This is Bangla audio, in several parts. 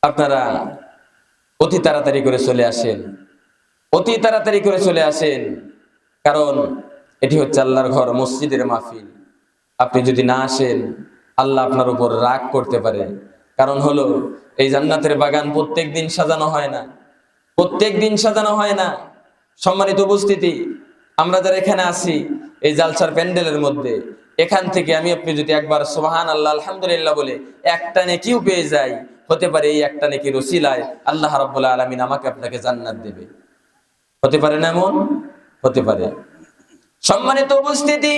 আপনারা অতি তাড়াতাড়ি করে চলে আসেন, অতি তাড়াতাড়ি করে চলে আসেন, কারণ এটি হচ্ছে আল্লাহর ঘর, মসজিদের মাহফিল। আপনি যদি না আসেন আল্লাহ আপনার উপর রাগ করতে পারে। কারণ হলো এই জান্নাতের বাগান প্রত্যেক দিন সাজানো হয় না, প্রত্যেক দিন সাজানো হয় না। সম্মানিত উপস্থিতি, আমরা যারা এখানে আছি এই জালসার প্যান্ডেলের মধ্যে, এখান থেকে আমি আপনি যদি একবার সুবহানাল্লাহ আলহামদুলিল্লাহ বলে একটা নেকিও পেয়ে যাই, হতে পারে এই একটা নেকির ওসিলায় আল্লাহ রাব্বুল আলামিন আমাকে আপনাকে জান্নাত দেবে। হতে পারে না এমন? হতে পারে। সম্মানিত উপস্থিতি,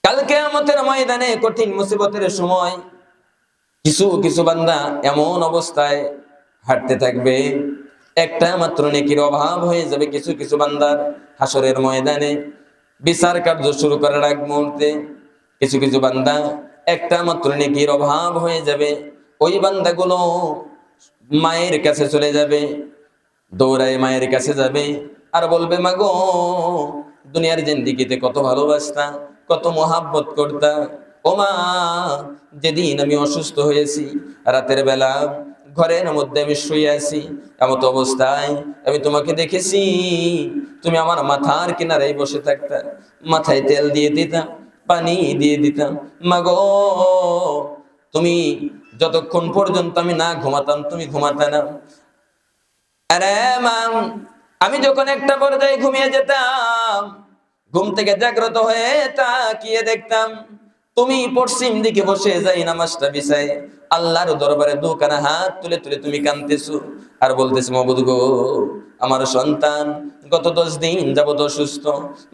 কাল কিয়ামতের ময়দানে কঠিন মুসিবতের সময় কিছু কিছু বান্দা এমন অবস্থায় হাঁটতে থাকবে, একটা মাত্র নেকির অভাব হয়ে যাবে কিছু কিছু বান্দার। হাসরের ময়দানে বিচার কার্য শুরু করার আগ মুহূর্তে কিছু কিছু বান্দা একটা মাত্র নেকির অভাব হয়ে যাবে। ওই বান্দাগুলো মায়ের কাছে চলে যাবে, দৌড়ায় মায়ের কাছে যাবে আর বলবে, মা গো, দুনিয়ার জিন্দেগিতে কত ভালোবাসতা, কত মোহাব্বত করতা। ও মা, যেদিন আমি অসুস্থ হয়েছি, রাতের বেলা ঘরের মধ্যে আমি শুয়ে আছি, এমত অবস্থায় আমি তোমাকে দেখেছি, তুমি আমার মাথার কিনারায় বসে থাকতা, মাথায় তেল দিয়ে দিতাম, পানি দিয়ে দিতাম। মা গো, তুমি যতক্ষণ পর্যন্ত আমি না ঘুমাতাম তুমি ঘুমাতে না। আরে মা, আমি যখন একটা পর্যায়ে ঘুমিয়ে যেতাম, ঘুম থেকে জাগ্রত হয়ে তাকিয়ে দেখতাম তুমি পশ্চিম দিকে বসে যাই নামাজটা বিছায় আল্লাহর দরবারে দুখানা হাত তুলে তুলে তুমি কাঁদতেছো আর বলতেছো, মাবুদ গো, আমার সন্তান গত 10 দিন যাবত অসুস্থ।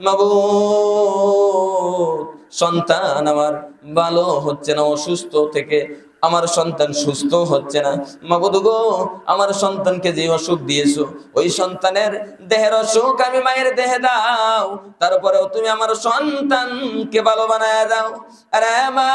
মাবুদ, সন্তান আমার ভালো হচ্ছে না, অসুস্থ থেকে আমার সন্তান সুস্থ হচ্ছে না। মাবুদ গো, আমার সন্তানকে যে অসুখ দিয়েছো, ওই সন্তানের দেহের অসুখ আমি মায়ের দেহে দাও, তারপরেও তুমি আমার সন্তানকে ভালো বানায় দাও। আরে মা,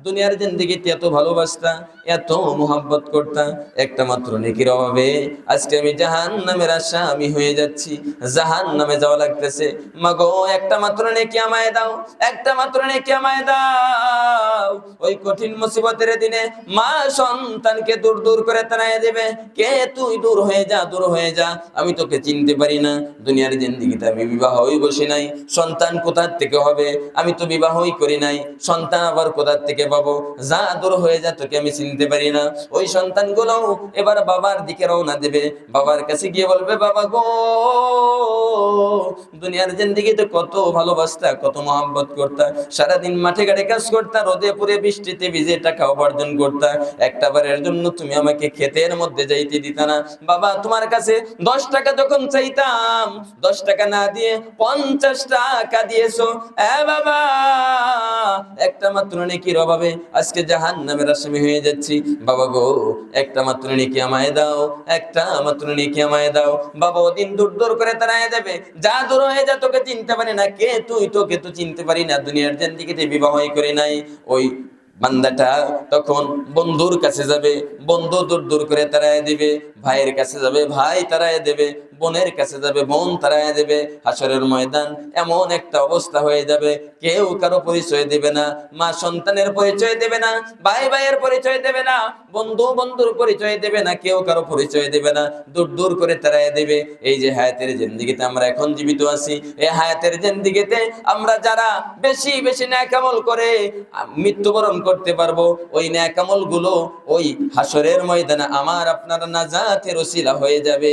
দুনিয়ার জিন্দেগিতে এত ভালোবাসতা, এত মোহাব্বত করতা, একটা মাত্র নেকির অভাবে আজকে আমি জাহান্নামের আসামি হয়ে যাচ্ছি, জাহান্নামে যাওয়া লাগতেছে। মা গো, একটা মাত্র নেকি আমায় দাও, একটা মাত্র নেকি আমায় দাও। ওই কঠিন মুসিবতের দিনে মা সন্তানকে দূর দূর করে তাড়ায় দেবে, কে তুই, দূর হয়ে যা, দূর হয়ে যা, আমি তোকে চিনতে পারি না। দুনিয়ার জিন্দেগিতে আমি বিবাহই বসি নাই, সন্তান কোথা থেকে হবে, আমি তো বিবাহই করি নাই, সন্তান আবার কোথা থেকে পাবো, যা, দূর হয়ে যা, তোকে আমি চিনতে পারি না। ওই সন্তানগুলো এবার বাবার দিকে রওনা দেবে, বাবার কাছে গিয়ে বলবে, বাবা গো, দুনিয়ার জিন্দেগিতে কত ভালোবাসতা, কত মহব্বত করতা, সারাদিন মাঠে ঘাটে কাজ করতা, রোদে পুড়ে বৃষ্টিতে ভিজে টাকা উপার্জন করতা, একটা বারের জন্য তুমি আমাকে ক্ষেতের মধ্যে যাইতে দিতা না। বাবা, তোমার কাছে 10 টাকা যখন চাইতাম, 10 টাকা না দিয়ে 50 টাকা দিয়েছো। বাবা, একটা মাত্র নেকির অভাবে আজকে জাহান্নামের আসামি হয়ে যাচ্ছি। বাবা গো, একটা মাত্র নেকি আমায় দাও, একটা মাত্র নেকি আমায় দাও। বাবা ওদিন দূর দূর করে তাড়ায় দেবে, যা, দূর হয়ে যা, তোকে চিনতে পারি না, কে তুই, তোকে তো চিনতে পারি না, দুনিয়ার জিন্দেগিতে বিবাহই করে নাই। ওই বান্দাটা তখন বন্ধুর কাছে যাবে, বন্ধু দূর দূর করে তাড়ায় দিবে, ভাইয়ের কাছে যাবে, ভাই তাড়ায় দেবে, বোনের কাছে যাবে, বোন তাড়ায় দেবে। হাসরের ময়দান এমন একটা অবস্থা হয়ে যাবে, কেউ কারো পরিচয় দেবে না, মা সন্তানের পরিচয় দেবে না, ভাই ভাইয়ের পরিচয় দেবে না, বন্ধু বন্ধুর পরিচয় দেবে না, কেউ কারো পরিচয় দেবে না, দূর দূর করে তাড়ায় দেবে। এই যে হায়াতের জিন্দেগিতে আমরা এখন জীবিত আছি, এই হায়াতের জিন্দেগিতে আমরা যারা বেশি বেশি নেক আমল করে মৃত্যুবরণ করতে পারবো, ওই নেক আমল গুলো ওই হাসরের ময়দানে আমার আপনার নাজাতের ওসিলা হয়ে যাবে।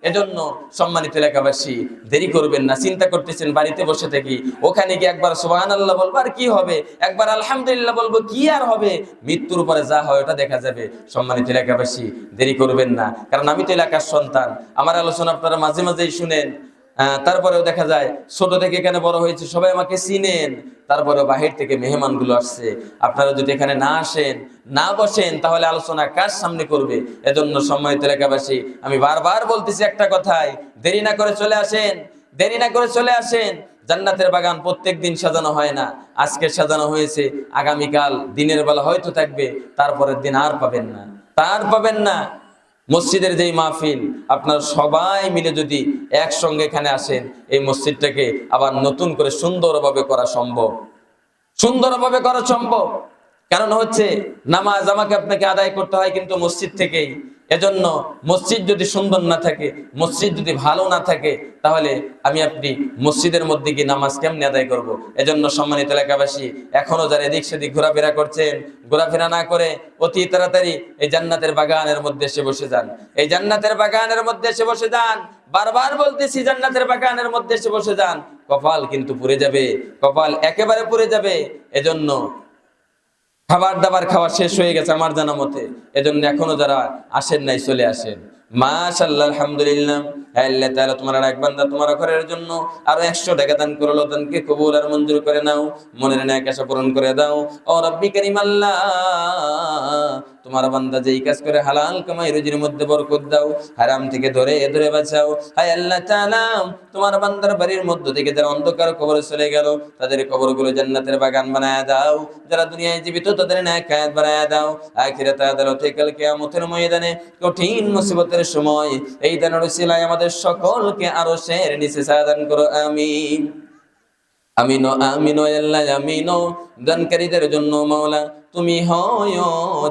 এজন্য সম্মানিত এলাকাবাসী, দেরি করবেন না। চিন্তা করতেছেন বাড়িতে বসে থেকে, ওখানে গিয়ে একবার সুবহানাল্লাহ বলবো আর কি হবে, একবার আলহামদুলিল্লাহ বলবো কি আর হবে, মৃত্যুর পরে যা হয় ওটা দেখা যাবে। সম্মানিত এলাকাবাসী, দেরি করবেন না, কারণ আমি তো এলাকার সন্তান, আমার আলোচনা আপনারা মাঝে মাঝেই শুনেন। তারপরেও দেখা যায় ছোট থেকে এখানে বড় হয়েছে, সবাই আমাকে চিনেন, তারপরেও বাহির থেকে মেহমান গুলো আসছে। আপনারা যদি এখানে না আসেন, না বসেন, তাহলে আলোচনা কার সামনে করবে? এজন্য সম্মানিত এলাকাবাসী, আমি বারবার বলতেছি একটা কথাই, দেরি না করে চলে আসেন, দেরি না করে চলে আসেন। জান্নাতের বাগান প্রত্যেক দিন সাজানো হয় না, আজকে সাজানো হয়েছে, আগামীকাল দিনের বেলা হয়তো থাকবে, তারপরের দিন আর পাবেন না, তার পাবেন না। মসজিদের যেই মাহফিল, আপনারা সবাই মিলে যদি একসঙ্গে এখানে আসেন, এই মসজিদটাকে আবার নতুন করে সুন্দরভাবে করা সম্ভব, সুন্দরভাবে করা সম্ভব। কারণ হচ্ছে নামাজ আমাকে আপনাকে আদায় করতে হয় কিন্তু মসজিদ থেকেই। এজন্য মসজিদ যদি সুন্দর না থাকে, মসজিদ যদি ভালো না থাকে, তাহলে আমি আপনি মসজিদের মধ্যে গিয়ে নামাজ কেমনে আদায় করব। এজন্য সম্মানিত এলাকাবাসী, এখনো যারা এদিক সেদিক ঘোরাফেরা করছেন, ঘোরাফেরা না করে অতি তাড়াতাড়ি এই জান্নাতের বাগানের মধ্যে এসে বসে যান। এই জান্নাতের বাগানের মধ্যে এসে বসে যান। বারবার বলতেছি, জান্নাতের বাগানের মধ্যে এসে বসে যান। কপাল কিন্তু পুড়ে যাবে, কপাল একেবারে পুড়ে যাবে। এজন্য খাবার দাবার খাওয়া শেষ হয়ে গেছে আমার জানা মতে। এজন্য এখনো যারা আসেন নাই চলে আসেন। মাশাআল্লাহ, আলহামদুলিল্লাহ। আল্লাহ তাআলা তোমার এক বান্দা তোমার ঘরের জন্য আরো 100 টাকা দান করলো, দানকে কবুল আর মঞ্জুর করে নাও, মনের নেক আশা পূরণ করে দাও। ও রব্বি কারীম আল্লাহ, তোমার বান্দা যেই কাজ করে হালাল কামাই রুজির মধ্যে বরকত দাও, হারাম থেকে ধরে ধরে বাঁচাও। হায় আল্লাহ তাআলা, তোমার বান্দার বাড়ির মধ্য থেকে যারা অন্ধকার কবরে চলে গেল, তাদের কবরগুলো জান্নাতের বাগান বানায় দাও। যারা দুনিয়ায় জীবিত, তাদের নেক হায়াত বানায় দাও। আখিরাতে আদালতে কাল কিয়ামতের ময়দানে কঠিন মুসিবতের সময় এই দানের উসিলায় আমাদের সকলকে আরশের নিচে সাদান করো, আমিন। আমিন আমিন আল্লাহ আমিন। দানকারীদের জন্য মাওলা তুমি হয়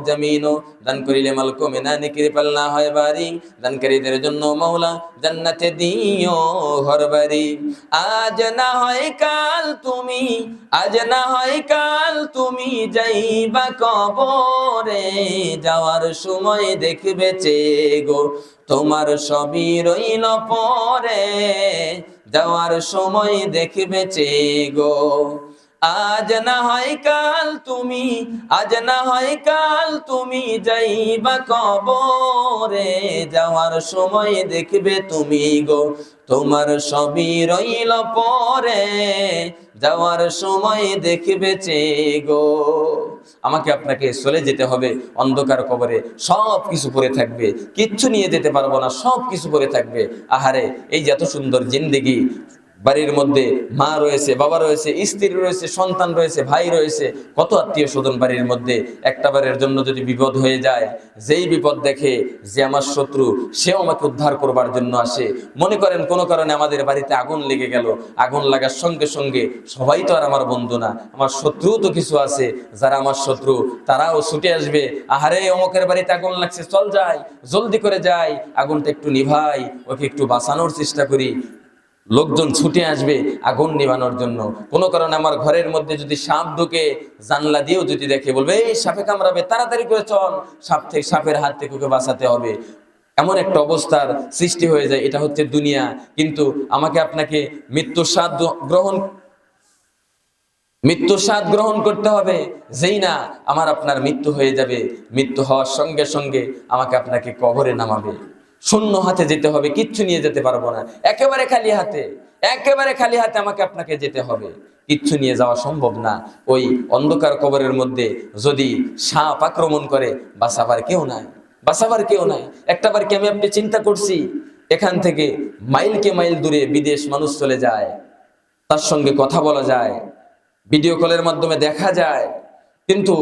জামিন। দান করিলে মাল কমে না, নেকির পাল্লা হয় বাড়ি। দানকারীদের জন্য মাওলা জান্নাতে দিও ঘরবাড়ি। আজ না হয় কাল তুমি, আজ না হয় কাল তুমি যাইবা কবরে। যাওয়ার সময় দেখবে চেগো তোমার সবই রইল পরে। যাওয়ার সময় দেখবে চেগো। আজ না হয় কাল তুমি, আজ না হয় কাল তুমি যাইবা কবরে। যাওয়ার সময় দেখবে তুমি গো তোমার সবই রইল পরে। যাওয়ার সময় দেখবে চেগো। আমাকে আপনাকে চলে যেতে হবে অন্ধকার কবরে। সব কিছু পড়ে থাকবে, কিচ্ছু নিয়ে যেতে পারবো না, সব কিছু পড়ে থাকবে। আহারে, এই যে এত সুন্দর জিন্দেগি, বাড়ির মধ্যে মা রয়েছে, বাবা রয়েছে, স্ত্রী রয়েছে, সন্তান রয়েছে, ভাই রয়েছে, কত আত্মীয় স্বজন বাড়ির মধ্যে। একটা বারের জন্য যদি বিপদ হয়ে যায়, যেই বিপদ দেখে যে আমার শত্রু, সেও আমাকে উদ্ধার করবার জন্য আসে। মনে করেন কোনো কারণে আমাদের বাড়িতে আগুন লেগে গেল, আগুন লাগার সঙ্গে সঙ্গে সবাই তো আর আমার বন্ধু না, আমার শত্রুও তো কিছু আছে। যারা আমার শত্রু তারাও ছুটে আসবে, আহারে অমুকের বাড়িতে আগুন লাগছে, চল যাই, জলদি করে যাই, আগুনটা একটু নিভাই, ওকে একটু বাঁচানোর চেষ্টা করি। লোকজন ছুটে আসবে আগুন নিভানোর জন্য। কোনো কারণে আমার ঘরের মধ্যে যদি সাপ ঢুকে, জানলা দিয়েও যদি দেখে, বলবে এই সাপে কামড়াবে, তাড়াতাড়ি করে চল, সাপের হাত থেকে ওকে বাঁচাতে হবে। এমন একটা অবস্থার সৃষ্টি হয়ে যায়। এটা হচ্ছে দুনিয়া। কিন্তু আমাকে আপনাকে মৃত্যুর স্বাদ গ্রহণ করতে হবে। যেই না আমার আপনার মৃত্যু হয়ে যাবে, মৃত্যু হওয়ার সঙ্গে সঙ্গে আমাকে আপনাকে কবরে নামাবে। শূন্য হাতে যেতে হবে, কিচ্ছু নিয়ে যেতে পারবো না, একেবারে খালি হাতে, একেবারে খালি হাতে আমাকে আপনাকে যেতে হবে। কিচ্ছু নিয়ে যাওয়া সম্ভব না। ওই অন্ধকার কবরের মধ্যে যদি সাপ আক্রমণ করে, বাঁচাবার কেউ নাই, বাঁচাবার কেউ নাই। একটাবার কি আমি আপনি চিন্তা করছি, এখান থেকে মাইলকে মাইল দূরে বিদেশ মানুষ চলে যায়, তার সঙ্গে কথা বলা যায়, ভিডিও কলের মাধ্যমে দেখা যায়। কিন্তু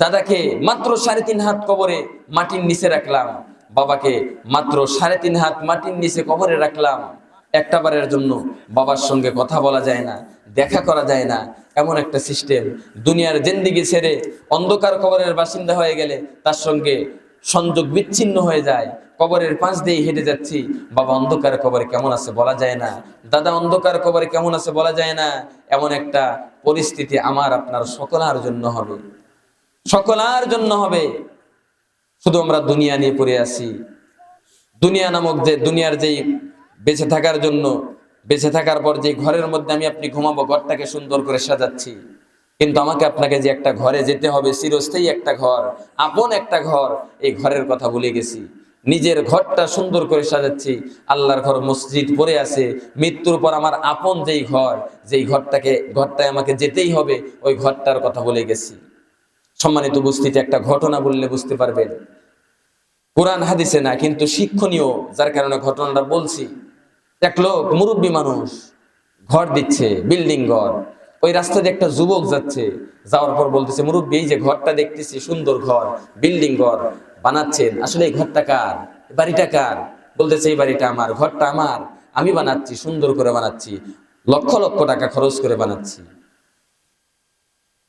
দাদাকে মাত্র 3.5 হাত কবরে মাটির নিচে রাখলাম, বাবাকে মাত্র 3.5 হাত মাটির নিচে কবরে রাখলাম। একটা বারের জন্য বাবার সঙ্গে কথা বলা যায় না, দেখা করা যায় না। এমন একটা সিস্টেম। দুনিয়ার জিন্দেগি ছেড়ে অন্ধকার কবরের বাসিন্দা হয়ে গেলে তার সঙ্গে সংযোগ বিচ্ছিন্ন হয়ে যায়। কবরের পাশ দিয়ে হেঁটে যাচ্ছি, বাবা অন্ধকার কবরে কেমন আছে বলা যায় না, দাদা অন্ধকার কবরে কেমন আছে বলা যায় না। এমন একটা পরিস্থিতি আমার আপনার সকলার জন্য হবে, সকলার জন্য হবে। শুধু আমরা দুনিয়া নিয়ে পড়ে আছি। দুনিয়া নামক যে দুনিয়ার যেই বেঁচে থাকার জন্য, বেঁচে থাকার পর যে ঘরের মধ্যে আমি আপনি ঘুমাবো, ঘরটাকে সুন্দর করে সাজাচ্ছি। কিন্তু আমাকে আপনাকে যে একটা ঘরে যেতে হবে, চিরস্থায়ী একটা ঘর, আপন একটা ঘর, এই ঘরের কথা ভুলে গেছি। নিজের ঘরটা সুন্দর করে সাজাচ্ছি, আল্লাহর ঘর মসজিদ পড়ে আছে। মৃত্যুর পর আমার আপন যেই ঘর, যেই ঘরটায় আমাকে যেতেই হবে, ওই ঘরটার কথা ভুলে গেছি। সম্মানিত উপস্থিতি, একটা ঘটনা বললে বুঝতে পারবেন, কোরআন হাদিসে না কিন্তু শিক্ষণীয়, যার কারণে ঘটনাটা বলছি। এক লোক, মুরব্বী মানুষ, ঘর দিচ্ছে, বিল্ডিং ঘর। ওই রাস্তা দিয়ে একটা যুবক যাচ্ছে, যাওয়ার পর বলতেছে, মুরব্বী এই যে ঘরটা দেখতেছি, সুন্দর ঘর, বিল্ডিং ঘর বানাচ্ছেন, আসলে এই ঘরটা কার, বাড়িটা কার? বলতেছে এই বাড়িটা আমার, ঘরটা আমার, আমি বানাচ্ছি, সুন্দর করে বানাচ্ছি, লক্ষ লক্ষ টাকা খরচ করে বানাচ্ছি।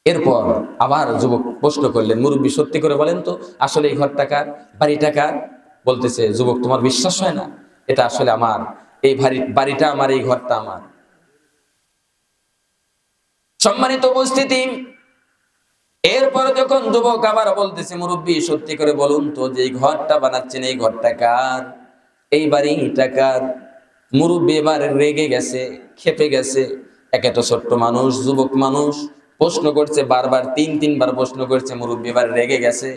এরপর আবার যুবক প্রশ্ন করলেন, মুরব্বী সত্যি করে বলেন তো আসলে এই ঘরটা কার, বাড়িটা কার? বলতেছে, যুবক তোমার বিশ্বাস হয় না? এটা আসলে আমার, এই বাড়িটা আমার, এই ঘরটা আমার। সম্মানিত উপস্থিতি, এরপর যখন যুবক আবার বলতেছে, মুরব্বী সত্যি করে বলুন তো যে এই ঘরটা বানাচ্ছেন এই ঘরটা কার, এই বাড়িটা কার? মুরব্বী এবার রেগে গেছে, ক্ষেপে গেছে। একে তো ছোট্ট মানুষ, যুবক মানুষ, প্রশ্ন করছে বারবার, তিনবার প্রশ্ন করছে। মুরব্বী এবার রেগে গেছে,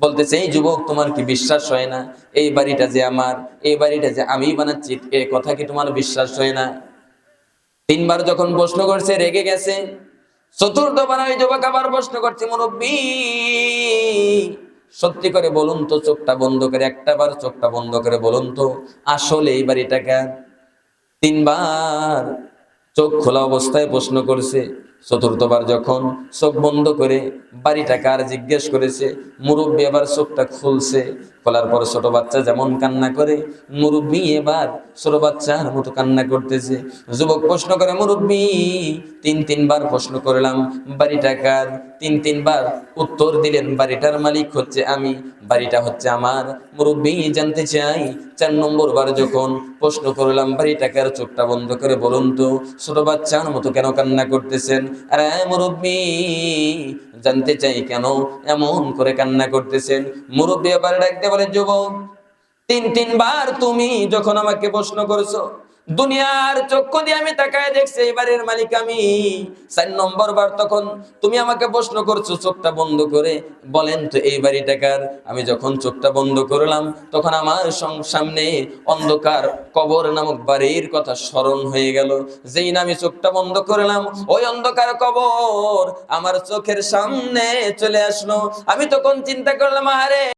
বলতেছে, এই যুবক তোমার কি বিশ্বাস হয় না এই বাড়িটা যে আমার, এই বাড়িটা যে আমি বানাচ্ছি, এ কথা কি তোমার বিশ্বাস হয় না? তিনবার যখন প্রশ্ন করছে, রেগে গেছে। চতুর্থবার ওই যুবক আবার প্রশ্ন করছে, মুরব্বী সত্যি করে বলুন তো, চোখটা বন্ধ করে, একটা বার চোখটা বন্ধ করে বলুন তো আসলে এই বাড়িটা কার? তিনবার চোখ খোলা অবস্থায় প্রশ্ন করছে। চতুর্থবার যখন চোখ বন্ধ করে বাড়িটা কার জিজ্ঞেস করেছে, মুরব্বী এবার চোখটা খুলছে। খোলার পর ছোট বাচ্চা যেমন কান্না করে, মুরব্বী এবার ছোট বাচ্চার মতো কান্না করতেছে। যুবক প্রশ্ন করে, মুরব্বী তিনবার প্রশ্ন করলাম বাড়িটা কার, তিনবার উত্তর দিলেন বাড়িটার মালিক হচ্ছে আমি, বাড়িটা হচ্ছে আমার। মুরব্বী জানতে চাই, 4 নম্বর বার যখন প্রশ্ন করলাম বাড়িটা কার, চোখটা বন্ধ করে বলুন তো ছোট বাচ্চার মতো কেন কান্না করতেছেন? আরে মুরব্বী জানতে চাই কেন এমন করে কান্না করতেছেন? মুরব্বী আবার ডাকতে বলে, যুবক তিনবার তুমি যখন আমাকে প্রশ্ন করেছো, দুনিয়ার চক্ষু দিয়ে আমি তাকায় দেখছি এবারের মালিক আমি। 4 নম্বর বার তখন তুমি আমাকে প্রশ্ন করছো চোখটা বন্ধ করে, বলেন তো এই বাড়িটা কার? আমি যখন চোখটা বন্ধ করলাম তখন আমার সামনে অন্ধকার কবর নামক বাড়ির কথা স্মরণ হয়ে গেল। যেই না আমি চোখটা বন্ধ করলাম, ওই অন্ধকার কবর আমার চোখের সামনে চলে আসলো। আমি তখন চিন্তা করলাম, আরে